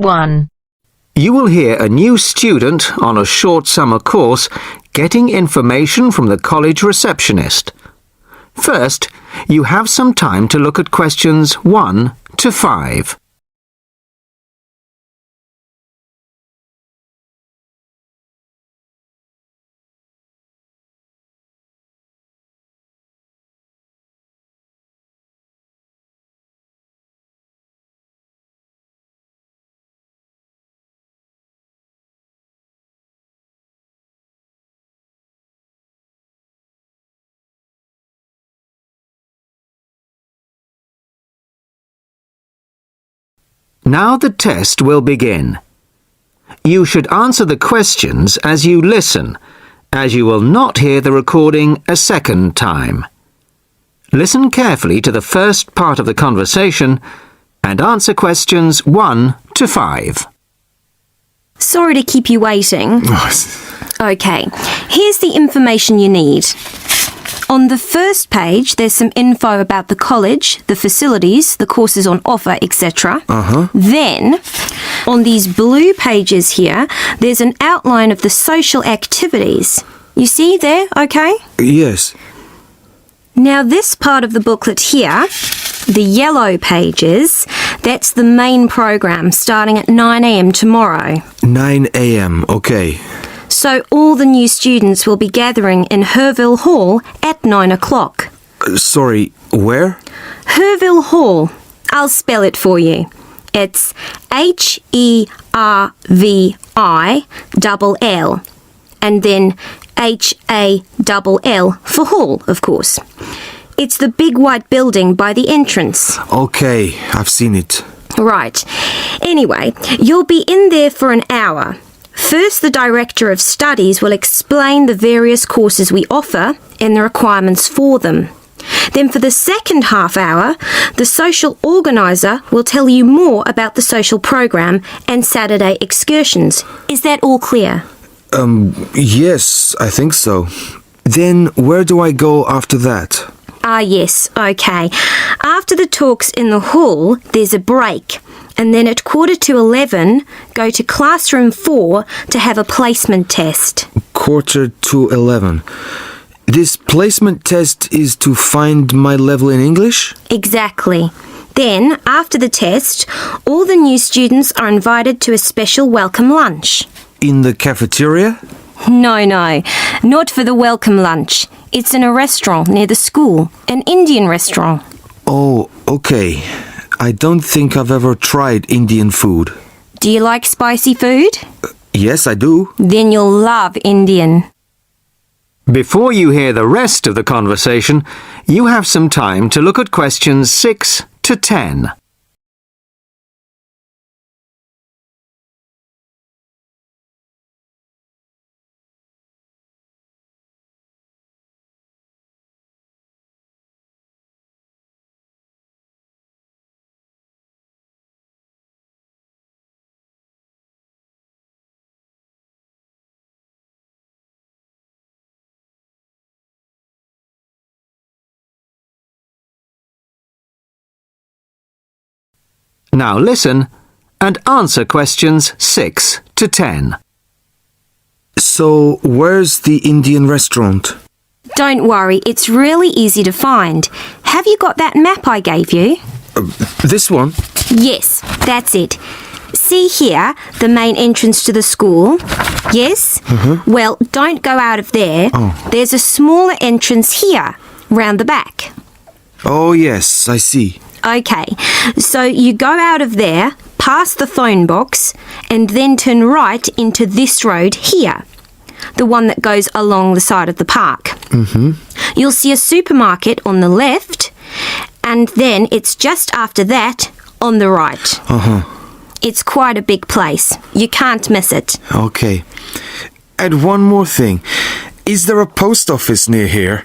1. You will hear a new student on a short summer course getting information from the college receptionist. First, you have some time to look at questions 1 to 5. Now the test will begin. You should answer the questions as you listen, as you will not hear the recording a second time. Listen carefully to the first part of the conversation and answer questions 1 to 5. Sorry to keep you waiting. Okay, here's the information you need. On the first page, there's some info about the college, the facilities, the courses on offer, etc. Then, on these blue pages here, there's an outline of the social activities. You see there, okay? Yes. Now, this part of the booklet here, the yellow pages, that's the main program starting at 9 a.m. tomorrow. 9 a.m., okay. So all the new students will be gathering in Herville Hall at 9 o'clock. Sorry, where? Herville Hall. I'll spell it for you. It's Hervill and then Hall for hall, of course. It's the big white building by the entrance. Okay, I've seen it. Right. Anyway, you'll be in there for an hour. First, the Director of Studies will explain the various courses we offer and the requirements for them. Then for the second half hour, the social organiser will tell you more about the social program and Saturday excursions. Is that all clear? Yes, I think so. Then where do I go after that? Yes, okay. After the talks in the hall, there's a break. And then at 11:15, go to classroom 4 to have a placement test. 11:45. This placement test is to find my level in English? Exactly. Then, after the test, all the new students are invited to a special welcome lunch. In the cafeteria? No, not for the welcome lunch. It's in a restaurant near the school, an Indian restaurant. Oh, okay. I don't think I've ever tried Indian food. Do you like spicy food? Yes, I do. Then you'll love Indian. Before you hear the rest of the conversation, you have some time to look at questions 6 to 10. Now listen and answer questions 6 to 10. So, where's the Indian restaurant? Don't worry, it's really easy to find. Have you got that map I gave you? This one? Yes, that's it. See here, the main entrance to the school? Yes? Well, don't go out of there. There's a smaller entrance here, round the back. Oh, yes, I see. Okay, so you go out of there, past the phone box, and then turn right into this road here, the one that goes along the side of the park. You'll see a supermarket on the left, and then it's just after that on the right. It's quite a big place. You can't miss it. Okay. And one more thing. Is there a post office near here?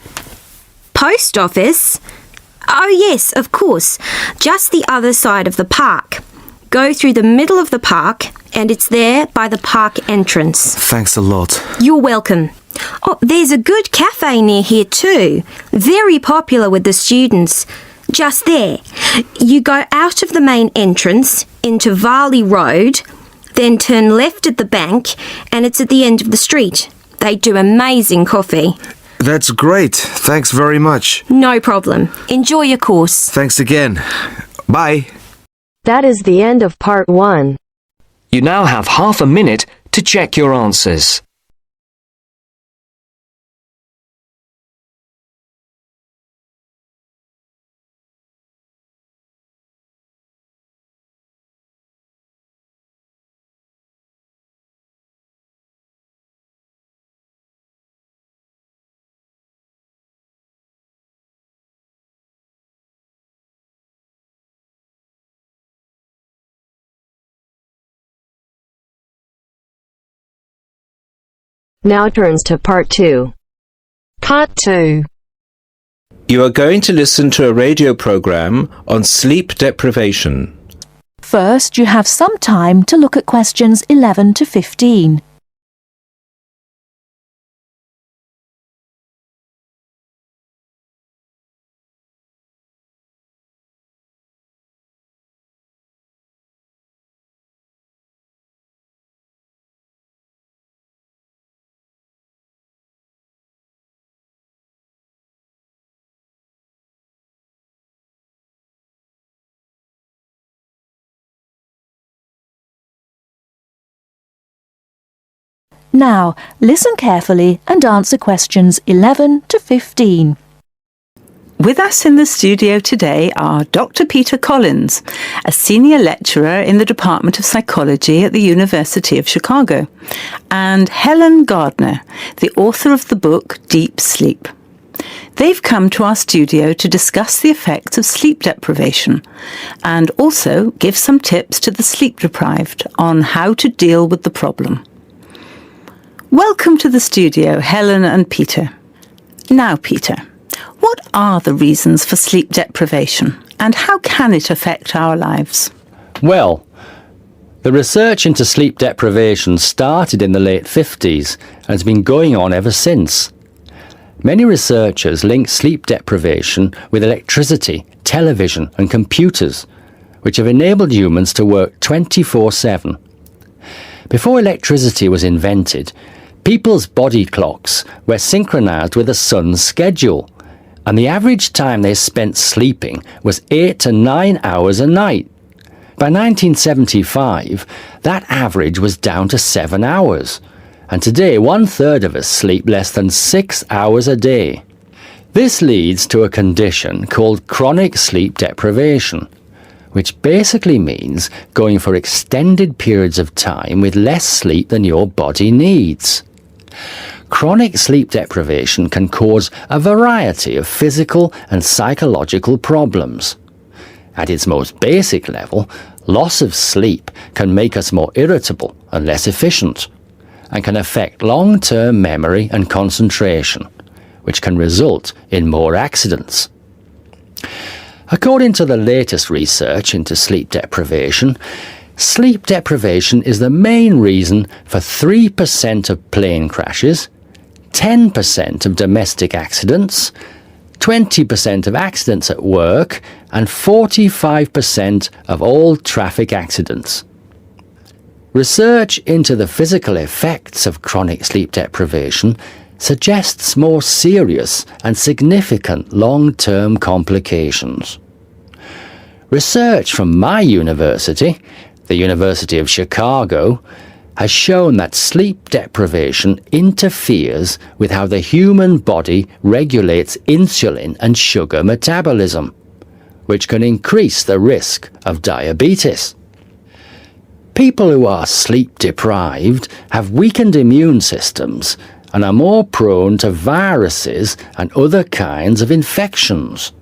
Post office? Oh yes, of course. Just the other side of the park. Go through the middle of the park and it's there by the park entrance. Thanks a lot. You're welcome. Oh, there's a good cafe near here too. Very popular with the students. Just there. You go out of the main entrance into Varley Road Then turn left at the bank and it's at the end of the street. They do amazing coffee. That's great. Thanks very much. No problem. Enjoy your course. Thanks again. Bye. That is the end of part 1. You now have half a minute to check your answers. Now turns to part 2. Part 2. You are going to listen to a radio program on sleep deprivation. First, you have some time to look at questions 11 to 15. Now, listen carefully and answer questions 11 to 15. With us in the studio today are Dr. Peter Collins, a senior lecturer in the Department of Psychology at the University of Chicago, and Helen Gardner, the author of the book Deep Sleep. They've come to our studio to discuss the effects of sleep deprivation and also give some tips to the sleep deprived on how to deal with the problem. Welcome to the studio, Helen and Peter. Now, Peter, what are the reasons for sleep deprivation and how can it affect our lives? Well, the research into sleep deprivation started in the late 50s and has been going on ever since. Many researchers link sleep deprivation with electricity, television and computers, which have enabled humans to work 24/7. Before electricity was invented, people's body clocks were synchronized with the sun's schedule, and the average time they spent sleeping was 8 to 9 hours a night. By 1975, that average was down to 7 hours, and today 1/3 of us sleep less than 6 hours a day. This leads to a condition called chronic sleep deprivation, which basically means going for extended periods of time with less sleep than your body needs. Chronic sleep deprivation can cause a variety of physical and psychological problems. At its most basic level, loss of sleep can make us more irritable and less efficient, and can affect long-term memory and concentration, which can result in more accidents. According to the latest research into sleep deprivation is the main reason for 3% of plane crashes, 10% of domestic accidents, 20% of accidents at work, and 45% of all traffic accidents. Research into the physical effects of chronic sleep deprivation suggests more serious and significant long-term complications. Research from my university, the University of Chicago, has shown that sleep deprivation interferes with how the human body regulates insulin and sugar metabolism, which can increase the risk of diabetes. People who are sleep deprived have weakened immune systems and are more prone to viruses and other kinds of infections.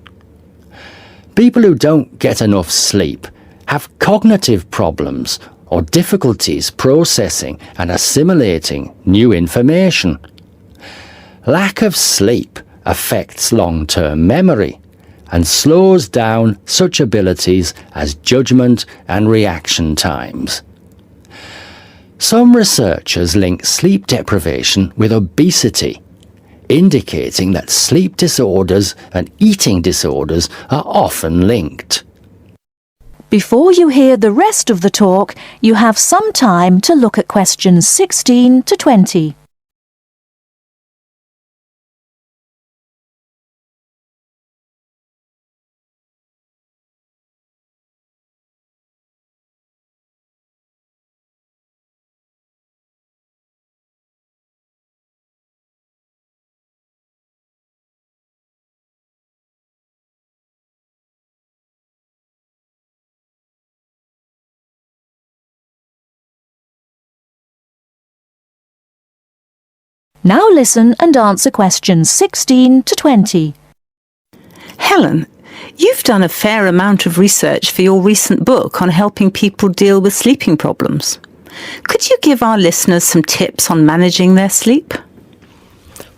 People who don't get enough sleep have cognitive problems or difficulties processing and assimilating new information. Lack of sleep affects long-term memory and slows down such abilities as judgment and reaction times. Some researchers link sleep deprivation with obesity, indicating that sleep disorders and eating disorders are often linked. Before you hear the rest of the talk, you have some time to look at questions 16 to 20. Now listen and answer questions 16 to 20. Helen, you've done a fair amount of research for your recent book on helping people deal with sleeping problems. Could you give our listeners some tips on managing their sleep?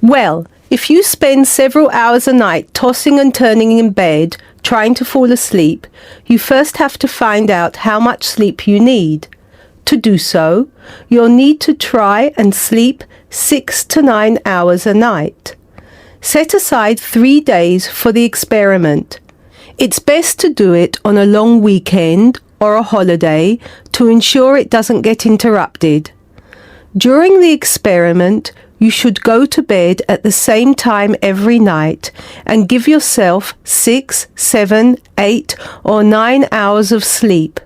Well, if you spend several hours a night tossing and turning in bed, trying to fall asleep, you first have to find out how much sleep you need. To do so, you'll need to try and sleep 6 to 9 hours a night. Set aside 3 days for the experiment. It's best to do it on a long weekend or a holiday to ensure it doesn't get interrupted. During the experiment, you should go to bed at the same time every night and give yourself 6, 7, 8 or 9 hours of sleep.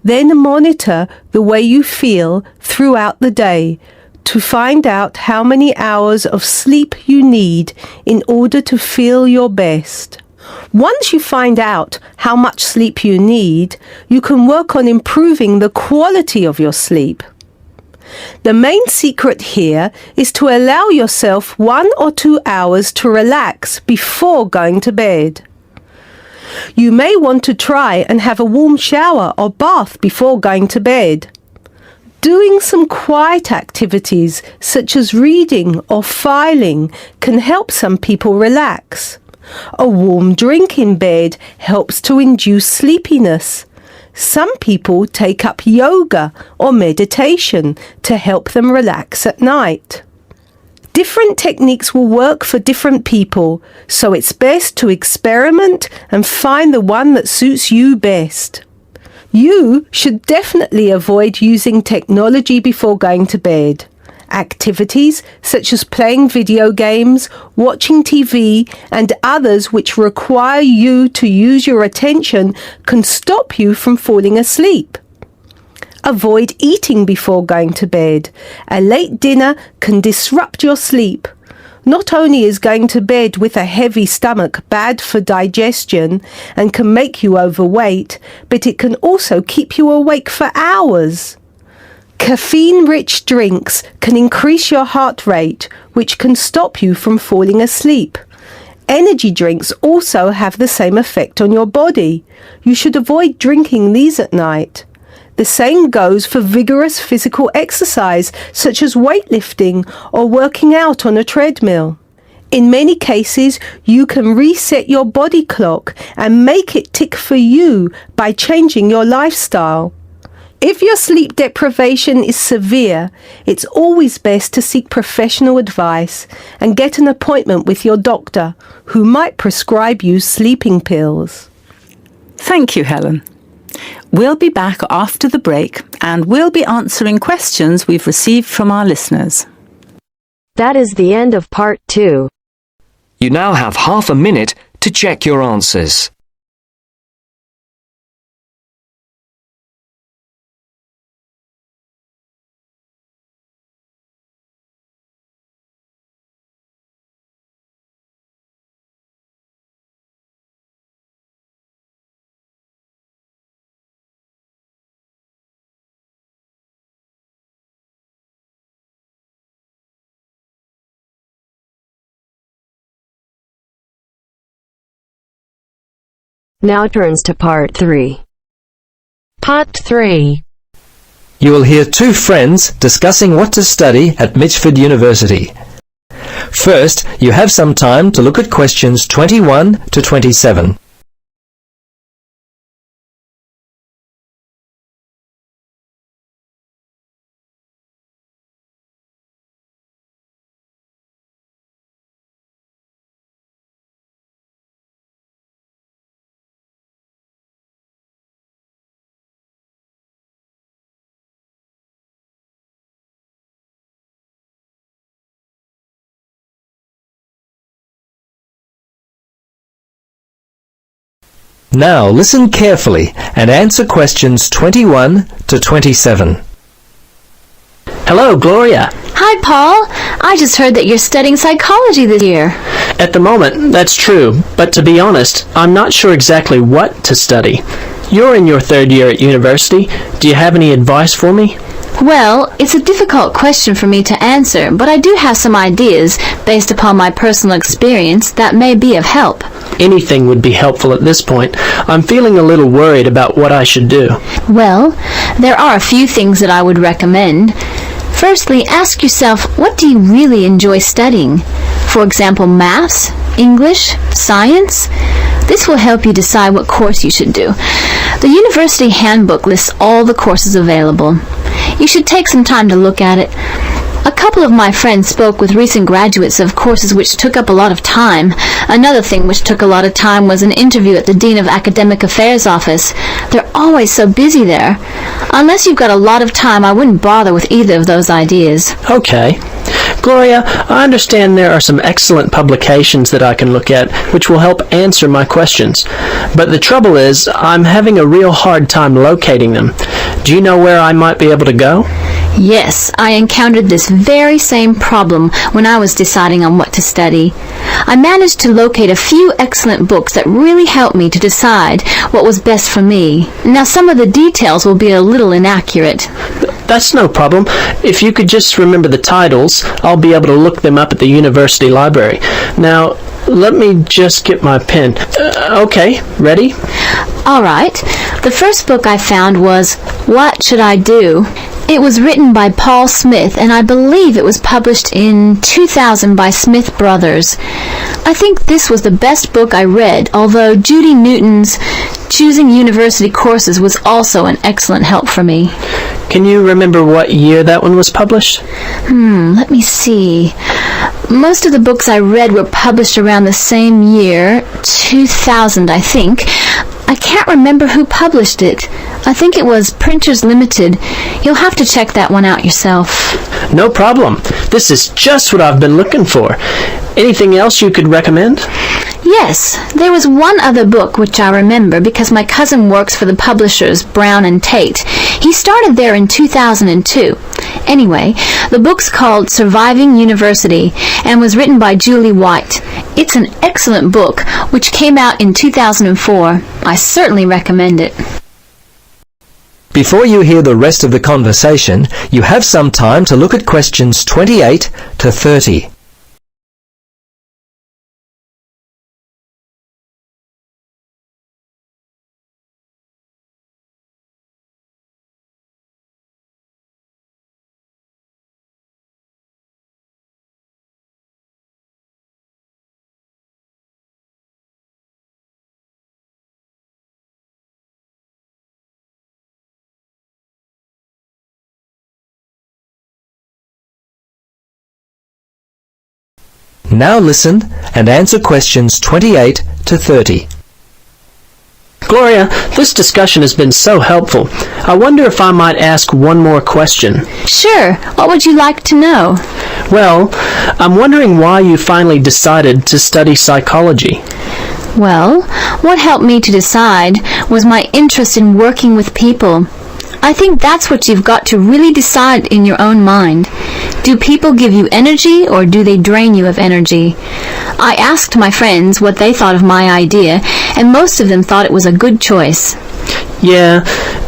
Then monitor the way you feel throughout the day to find out how many hours of sleep you need in order to feel your best. Once you find out how much sleep you need, you can work on improving the quality of your sleep. The main secret here is to allow yourself 1 or 2 hours to relax before going to bed. You may want to try and have a warm shower or bath before going to bed. Doing some quiet activities such as reading or filing can help some people relax. A warm drink in bed helps to induce sleepiness. Some people take up yoga or meditation to help them relax at night. Different techniques will work for different people, so it's best to experiment and find the one that suits you best. You should definitely avoid using technology before going to bed. Activities such as playing video games, watching TV, and others which require you to use your attention can stop you from falling asleep. Avoid eating before going to bed. A late dinner can disrupt your sleep. Not only is going to bed with a heavy stomach bad for digestion and can make you overweight, but it can also keep you awake for hours. Caffeine-rich drinks can increase your heart rate, which can stop you from falling asleep. Energy drinks also have the same effect on your body. You should avoid drinking these at night. The same goes for vigorous physical exercise, such as weightlifting or working out on a treadmill. In many cases, you can reset your body clock and make it tick for you by changing your lifestyle. If your sleep deprivation is severe, it's always best to seek professional advice and get an appointment with your doctor, who might prescribe you sleeping pills. Thank you, Helen. We'll be back after the break and we'll be answering questions we've received from our listeners. That is the end of part 2. You now have half a minute to check your answers. Now turns to part 3. Part 3. You will hear two friends discussing what to study at Mitchford University. First, you have some time to look at questions 21 to 27. Now listen carefully and answer questions 21 to 27. Hello, Gloria. Hi, Paul. I just heard that you're studying psychology this year. At the moment, that's true, but to be honest, I'm not sure exactly what to study. You're in your third year at university. Do you have any advice for me? Well, it's a difficult question for me to answer, but I do have some ideas based upon my personal experience that may be of help. Anything would be helpful at this point. I'm feeling a little worried about what I should do. Well, there are a few things that I would recommend. Firstly, ask yourself, what do you really enjoy studying? For example, maths, English, science? This will help you decide what course you should do. The university handbook lists all the courses available. You should take some time to look at it. A couple of my friends spoke with recent graduates of courses which took up a lot of time. Another thing which took a lot of time was an interview at the Dean of Academic Affairs office. They're always so busy there. Unless you've got a lot of time, I wouldn't bother with either of those ideas. Okay. Gloria, I understand there are some excellent publications that I can look at which will help answer my questions. But the trouble is, I'm having a real hard time locating them. Do you know where I might be able to go? Yes, I encountered this very same problem when I was deciding on what to study. I managed to locate a few excellent books that really helped me to decide what was best for me. Now, some of the details will be a little inaccurate. That's no problem. If you could just remember the titles, I'll be able to look them up at the university library. Now, let me just get my pen. Okay, ready? All right. The first book I found was What Should I Do? It was written by Paul Smith, and I believe it was published in 2000 by Smith Brothers. I think this was the best book I read, although Judy Newton's Choosing University Courses was also an excellent help for me. Can you remember what year that one was published? Let me see. Most of the books I read were published around the same year, 2000, I think. I can't remember who published it. I think it was Printers Limited. You'll have to check that one out yourself. No problem. This is just what I've been looking for. Anything else you could recommend? Yes, there was one other book which I remember because my cousin works for the publishers Brown and Tate. He started there in 2002. Anyway, the book's called Surviving University and was written by Julie White. It's an excellent book which came out in 2004. I certainly recommend it. Before you hear the rest of the conversation, you have some time to look at questions 28 to 30. Now listen and answer questions 28 to 30. Gloria, this discussion has been so helpful. I wonder if I might ask one more question. Sure. What would you like to know? Well, I'm wondering why you finally decided to study psychology. Well, what helped me to decide was my interest in working with people. I think that's what you've got to really decide in your own mind. Do people give you energy or do they drain you of energy? I asked my friends what they thought of my idea, and most of them thought it was a good choice. Yeah,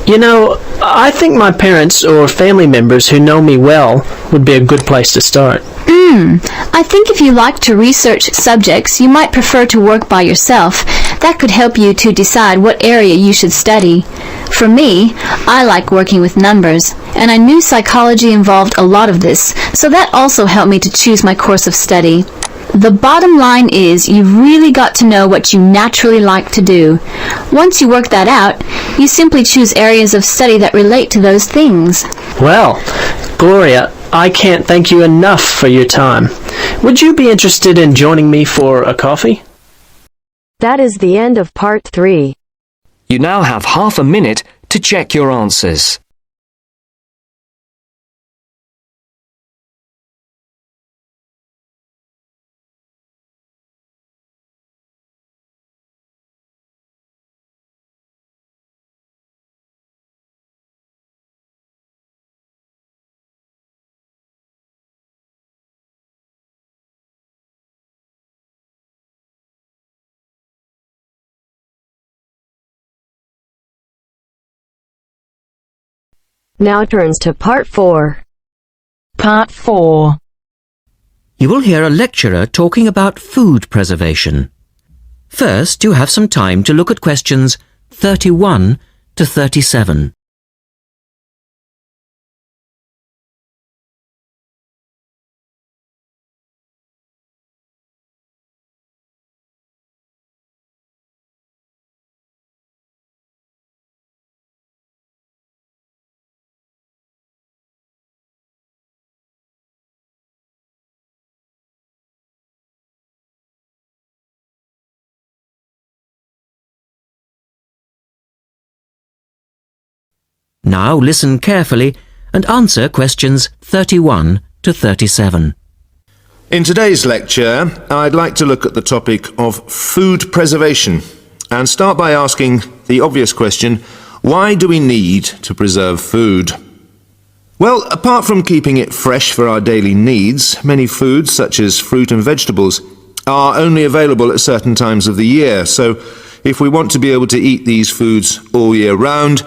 you know, I think my parents or family members who know me well would be a good place to start. I think if you like to research subjects, you might prefer to work by yourself. That could help you to decide what area you should study. For me, I like working with numbers, and I knew psychology involved a lot of this, so that also helped me to choose my course of study. The bottom line is you've really got to know what you naturally like to do. Once you work that out, you simply choose areas of study that relate to those things. Well, Gloria, I can't thank you enough for your time. Would you be interested in joining me for a coffee? That is the end of part 3. You now have half a minute to check your answers. Now turns to Part 4. Part 4. You will hear a lecturer talking about food preservation. First, you have some time to look at questions 31 to 37. Now listen carefully and answer questions 31 to 37. In today's lecture, I'd like to look at the topic of food preservation and start by asking the obvious question, why do we need to preserve food? Well, apart from keeping it fresh for our daily needs, many foods, such as fruit and vegetables, are only available at certain times of the year. So if we want to be able to eat these foods all year round,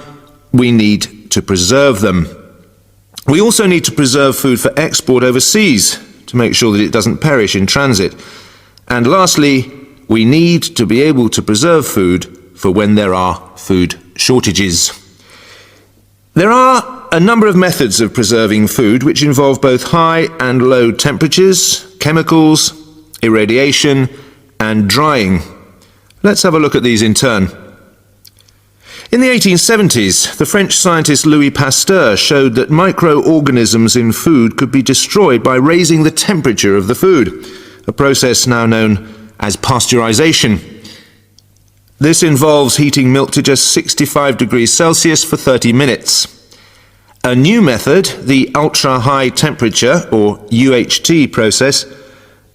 we need to preserve them. We also need to preserve food for export overseas to make sure that it doesn't perish in transit. And lastly, we need to be able to preserve food for when there are food shortages. There are a number of methods of preserving food which involve both high and low temperatures, chemicals, irradiation, and drying. Let's have a look at these in turn. In the 1870s, the French scientist Louis Pasteur showed that microorganisms in food could be destroyed by raising the temperature of the food, a process now known as pasteurization. This involves heating milk to just 65 degrees Celsius for 30 minutes. A new method, the ultra-high temperature, or UHT process,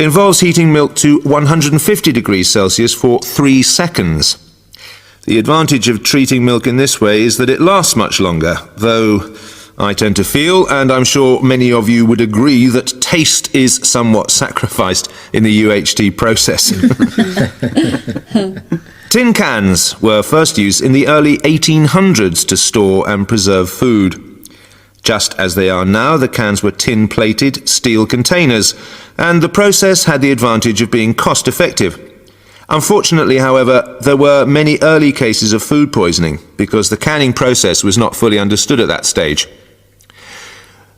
involves heating milk to 150 degrees Celsius for 3 seconds. The advantage of treating milk in this way is that it lasts much longer, though I tend to feel, and I'm sure many of you would agree, that taste is somewhat sacrificed in the UHT process. Tin cans were first used in the early 1800s to store and preserve food. Just as they are now, the cans were tin-plated steel containers, and the process had the advantage of being cost-effective. Unfortunately, however, there were many early cases of food poisoning because the canning process was not fully understood at that stage.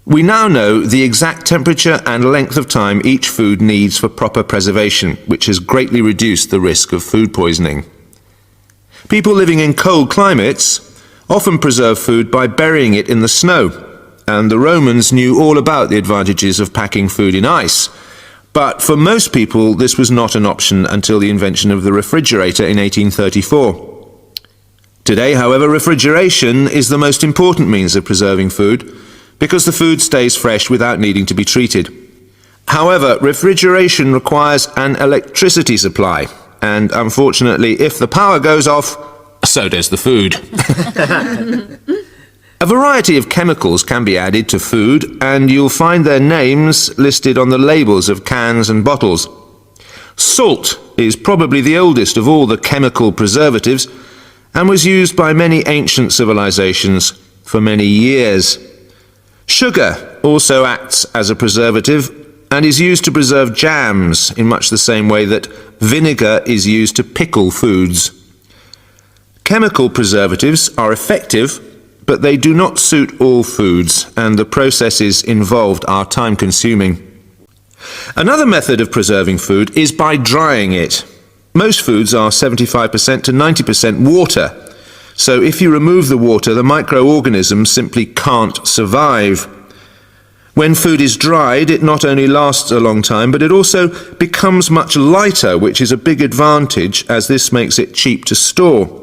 We now know the exact temperature and length of time each food needs for proper preservation, which has greatly reduced the risk of food poisoning. People living in cold climates often preserve food by burying it in the snow, and the Romans knew all about the advantages of packing food in ice. But for most people, this was not an option until the invention of the refrigerator in 1834. Today, however, refrigeration is the most important means of preserving food because the food stays fresh without needing to be treated. However, refrigeration requires an electricity supply, and unfortunately, if the power goes off, so does the food. A variety of chemicals can be added to food, and you'll find their names listed on the labels of cans and bottles. Salt is probably the oldest of all the chemical preservatives and was used by many ancient civilizations for many years. Sugar also acts as a preservative and is used to preserve jams in much the same way that vinegar is used to pickle foods. Chemical preservatives are effective, but they do not suit all foods, and the processes involved are time-consuming. Another method of preserving food is by drying it. Most foods are 75% to 90% water, so if you remove the water, the microorganisms simply can't survive. When food is dried, it not only lasts a long time, but it also becomes much lighter, which is a big advantage, as this makes it cheap to store.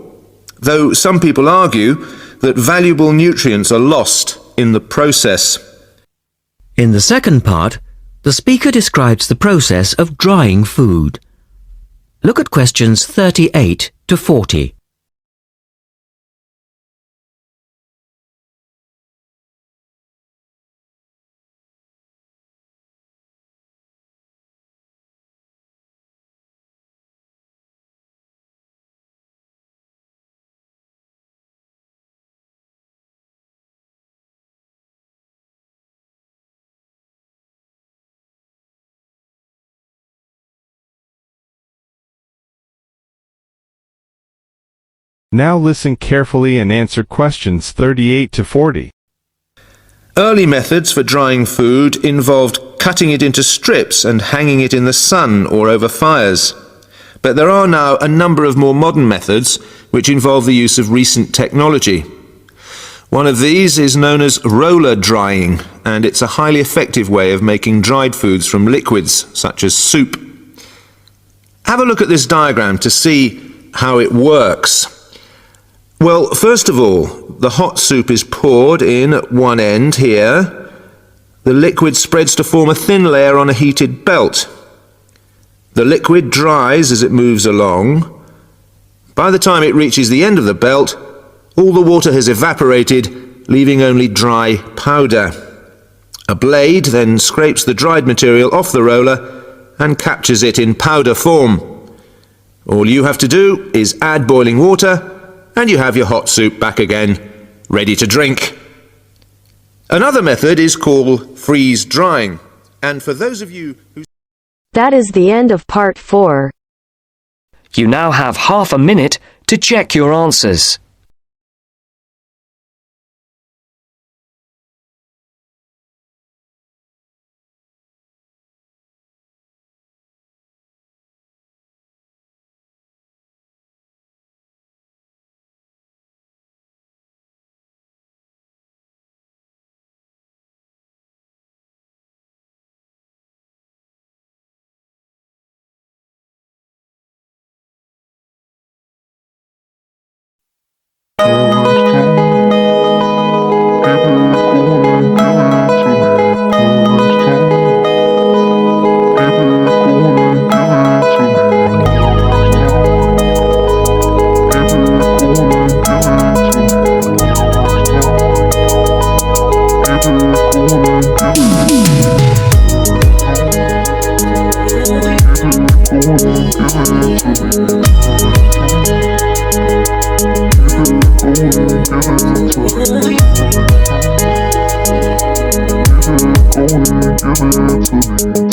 Though some people argue that valuable nutrients are lost in the process. In the second part, the speaker describes the process of drying food. Look at questions 38 to 40. Now listen carefully and answer questions 38 to 40. Early methods for drying food involved cutting it into strips and hanging it in the sun or over fires. But there are now a number of more modern methods which involve the use of recent technology. One of these is known as roller drying, and it's a highly effective way of making dried foods from liquids, such as soup. Have a look at this diagram to see how it works. Well, first of all, the hot soup is poured in at one end here. The liquid spreads to form a thin layer on a heated belt. The liquid dries as it moves along. By the time it reaches the end of the belt, all the water has evaporated, leaving only dry powder. A blade then scrapes the dried material off the roller and captures it in powder form. All you have to do is add boiling water, and you have your hot soup back again, ready to drink. Another method is called freeze drying, and for those of you who... That is the end of part 4. You now have half a minute to check your answers. Give it to me.